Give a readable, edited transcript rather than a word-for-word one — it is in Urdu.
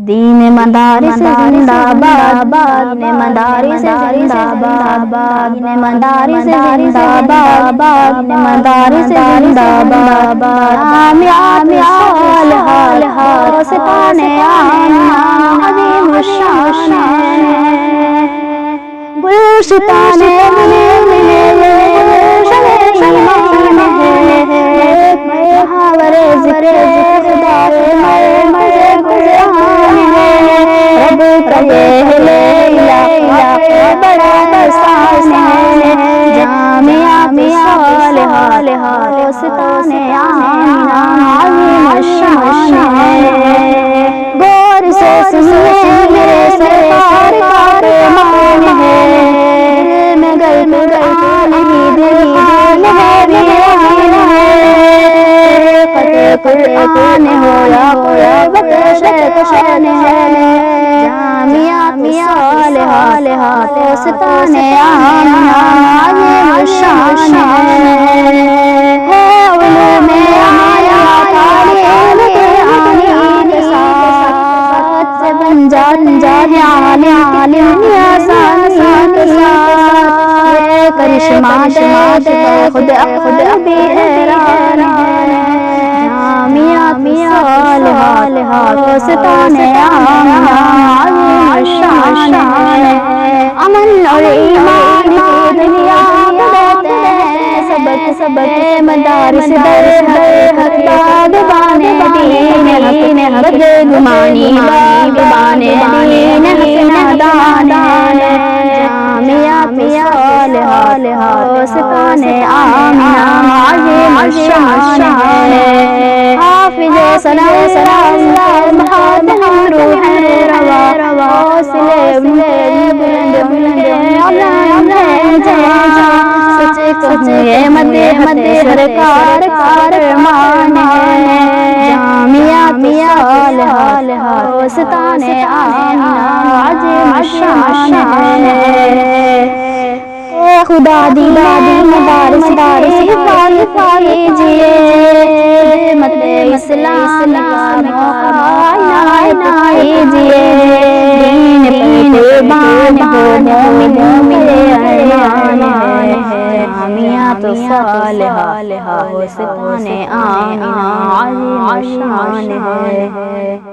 دین مدارس زندہ باد، دین مدارس زندہ باد، دین مدارس زندہ باد، دین مدارس زندہ باد، جامعہ صالحہ ستان آمنہ عظیم الشان گلشتان محاور ذکر خدائے رب کا یہ لیلہ بڑا احسان ہے، جامعہ صالحہ ستان آمنہ عظیم الشان ہے، غور سے سنیے میرے سرکار کا فرمان ہے، دل میں قرآن ہی دل ہے، قرآن ہو یا قربت شیطان ہے، جامعہ صالحہ ستان آمنہ عظیم الشان ہے، علوم عالیہ تعلیم قرآنی کے ساتھ سے بن جائے عالم آسانی کے ساتھ، یہ کرشمہ دیکھ خود بھی حیران ہے، جامعہ صالحہ ستان آمنہ عظیم الشان ہے، امن اور ایمان کی دنیا کو دیتے ہیں سبق مدارس در باغبان دین حق بدگمانی باغبان دین حق نادان ہے، جامعہ صالحہ ستان آمنہ عظیم الشان ہے، حافظ سلام بہت ہم روح روا حوصلے بلند علم ہے جہاں، سچ کہوں یہ مد سرکار کا فرمان ہے، جامعہ صالحہ ستان آمنہ عظیم الشان ہے، خدا دی مدارس حفاظت کیجئے، خدمت اسلام کا موقع عنایت کیجئے، دین پر قربان ہو مومن ارمان ہے، جامعہ صالحہ ستان آمنہ عظیم الشان ہے۔